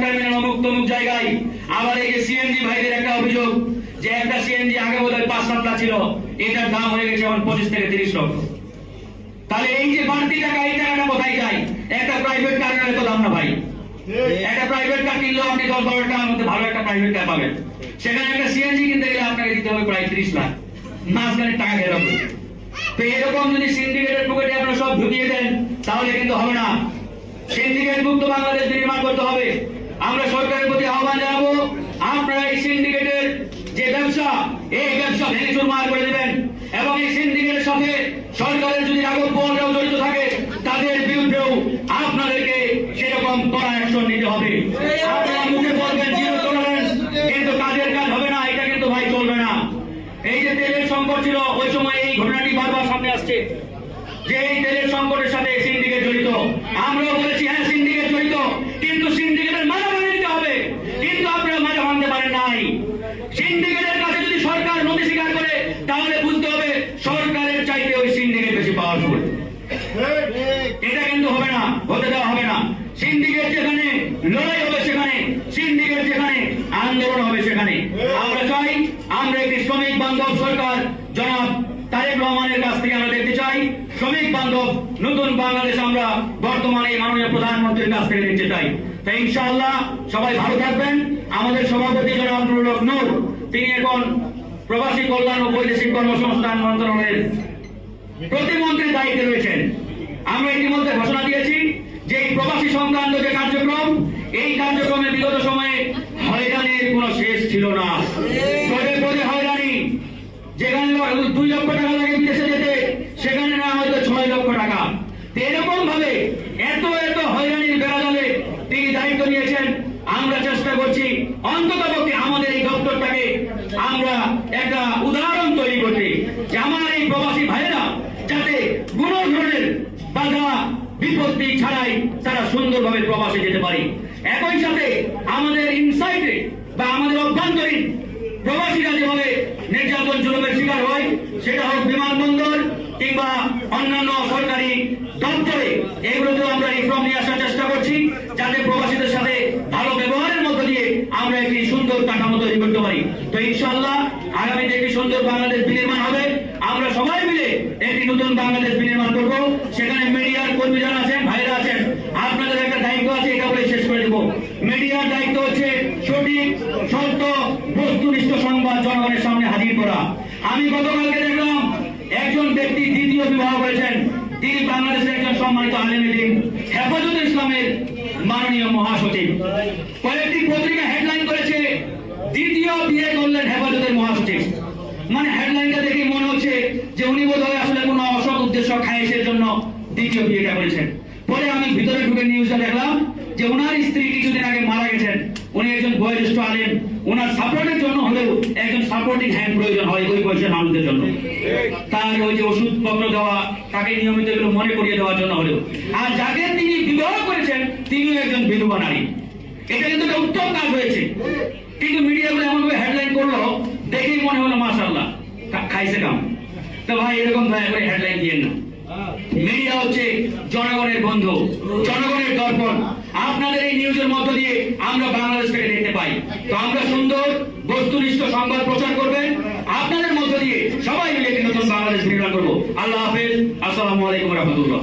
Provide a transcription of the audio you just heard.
Terminal অমুক তমুক জায়গায়। আবার এই যে সিএনজি ভাইদের একটা অভিযোগ যে একটা সিএনজি আগে বোধহয় 5-7 লাখ ছিল, এটার দাম হয়ে গেছে এখন 25 থেকে 30 লক্ষ। তাহলে এই যে বাড়তি টাকা, এই টাকাটা কোথায় যায়? একটা প্রাইভেট কারের এত দাম না ভাই। একটা প্রাইভেট কার কিনলেও আপনি 10-12 টাকার মধ্যে ভালো একটা প্রাইভেট কার পাবেন। সেখানে একটা সিএনজি কিনতে গেলে আপনাকে দিতে হবে প্রায় 30 লাখ, মাঝখানে টাকা গেল। তো এরকম যদি সিন্ডিকেটের পকেটে আপনারা সব ঢুকিয়ে দেন তাহলে কিন্তু হবে না। সিন্ডিকেট মুক্ত বাংলাদেশ নির্মাণ করতে হবে। আমরা সরকারের প্রতি আহ্বান জানাবো, আপনারা এই সিন্ডিকেটের যে ব্যবসা, এই ব্যবসা ভেঙে চুরমার করে দেবেন এবং এই সিন্ডিকেটের সাথে সরকারের যদি রাঘব বোয়ালরাও জড়িত থাকে তাদের বিরুদ্ধেও আপনাদেরকে সেরকম কড়া অ্যাকশন নিতে হবে। আপনারা মুখে বলবেন জিরো টলারেন্স, কিন্তু কাজের কাজ হবে না, এটা কিন্তু ভাই চলবে না। এই যে তেলের সংকট ছিল ওই সময় এই ঘটনাটি বারবার সামনে আসছে যে এই তেলের সংকটের সাথে সিন্ডিকেট জড়িত। আমরাও বলেছি হ্যাঁ সিন্ডিকেট জড়িত, কিন্তু সিন্ডিকেটের মাথা ভেঙে দিতে হবে। কিন্তু আপনারা মাথা ভাঙতে পারেন নাই। সিন্ডিকেটের কাছে যদি সরকার নথি স্বীকার করে তাহলে বুঝতে হবে সরকারের চাইতে ওই সিন্ডিকেট বেশি পাওয়ারফুল। এটা কিন্তু হবে না, হতে দেওয়া হবে না। সিন্ডিকেট যেখানে লড়াই হবে সেখানে, সিন্ডিকেট যেখানে আন্দোলন হবে সেখানে। আমরা চাই আমরা একটি শ্রমিক বান্ধব সরকার জনাব তারেক রহমানের কাছ থেকে আমরা দেখতে চাই। শ্রমিক বান্ধব নতুন বাংলাদেশ আমরা বর্তমানে মাননীয় প্রধানমন্ত্রীর কাছ থেকে দেখতে চাই। তাই ইনশাআল্লাহ সবাই ভালো থাকবেন। আমাদের সভাপতি জনাব নুরুল হক নূর, তিনি এখন প্রবাসী কল্যাণ ও বৈদেশিক কর্মসংস্থান মন্ত্রণালয়ের প্রতিমন্ত্রীর দায়িত্বে রয়েছেন। আমরা ইতিমধ্যে ঘোষণা দিয়েছি যে এই প্রবাসী সংক্রান্ত যে কার্যক্রম, এই কার্যক্রমে বিগত সময়ে হয়রানির কোন শেষ ছিল না। পদে পদে হয়রানি, যেখানে 2 লক্ষ টাকা লাগে বিদেশে যেতে, সেখানে না হয়তো 6 লক্ষ টাকা। এরকম ভাবে এত এত হয়রানির বেড়াজালে তিনি দায়িত্ব নিয়েছেন। আমরা চেষ্টা করছি অন্ততপক্ষে আমাদের এই দপ্তরটাকে আমরা একটা উদাহরণ তৈরি করতে, যে আমার এই প্রবাসী ভাইয়েরা যাতে কোনো ধরনের বাধা বিপত্তি ছাড়াই তারা সুন্দরভাবে প্রবাসে যেতে পারে। একই সাথে আমাদের ইনসাইডে বা আমাদের অভ্যন্তরীণ প্রবাসীরা যেভাবে নির্যাতন জুলুমের শিকার হয়, সেটা হোক বিমানবন্দর কিংবা অন্যান্য সরকারি দপ্তরে, এগুলোতেও আমরা রিফর্ম নিয়ে আসার চেষ্টা করছি, যাতে প্রবাসীদের সাথে ভালো ব্যবহারের মধ্য দিয়ে আমরা একটি সুন্দর কাঠামো তৈরি করতে পারি। তো ইনশাআল্লাহ আগামীতে একটি সুন্দর বাংলাদেশ বিনির্মাণ হবে। আমরা সবাই মিলে একটি নতুন বাংলাদেশ বিনির্মাণ করব। সেখানে মিডিয়ার কর্মী যারা আছেন, ভাইরা আছেন, আপনাদের একটা দায়িত্ব আছে, এটা বলে শেষ করে দেব। মিডিয়ার দায়িত্ব হচ্ছে সঠিক, সত্য, বস্তুনিষ্ঠ সংবাদ জনগণের সামনে হাজির করা। আমি গতকালকে দেখলাম একজন ব্যক্তি দ্বিতীয় বিবাহ করেছেন। তিনি বাংলাদেশের একজন সম্মানিত আলেমে দ্বীন, হেফাজতে ইসলামের মাননীয় মহাসচিব। কয়েকটি পত্রিকা হেডলাইন করেছে দ্বিতীয় বিয়ে করলেন হেফাজতের মহাসচিব। মানে হেডলাইনটা দেখে মনে হচ্ছে যে উনি বোধহয় আসলে কোনো অসৎ উদ্দেশ্য খায়েশের জন্য দ্বিতীয় বিয়েটা করেছেন। পরে আমি ভিতরে ঢুকে নিউজটা দেখলাম যে ওনার স্ত্রী কিছুদিন আগে মারা গেছেন। উনি একজন বয়োজ্যেষ্ঠ আলেম, ওনার সাপোর্টের জন্য হলেও একজন সাপোর্টিং হ্যান্ড প্রয়োজন হয় ওই বয়সের মানুষদের জন্য। তার ওই যে ওষুধপত্র দেওয়া, তাকে নিয়মিত এগুলো মনে করিয়ে দেওয়ার জন্য হলেও। আর যাকে তিনি বিবাহ করেছেন তিনিও একজন বিধবা নারী। এটা কিন্তু একটা উত্তম কাজ হয়েছে। কিন্তু মিডিয়াগুলো এমনভাবে হেডলাইন করলো, দেখেই মনে হলো মাশাআল্লাহ খাইছে কাম। তো ভাই এরকম দয়া করে হেডলাইন দিয়েন না। মিডিয়া হচ্ছে জনগণের বন্ধু, জনগণের দর্পণ। আপনাদের এই নিউজের মধ্য দিয়ে আমরা বাংলাদেশকে দেখতে পাই। তো আমরা সুন্দর বস্তুনিষ্ঠ সংবাদ প্রচার করবেন, আপনাদের মধ্য দিয়ে সবাই মিলে একটি নতুন বাংলাদেশ নির্মাণ করবো। আল্লাহ হাফেজ, আসসালামু আলাইকুম রহমতুল্লাহ।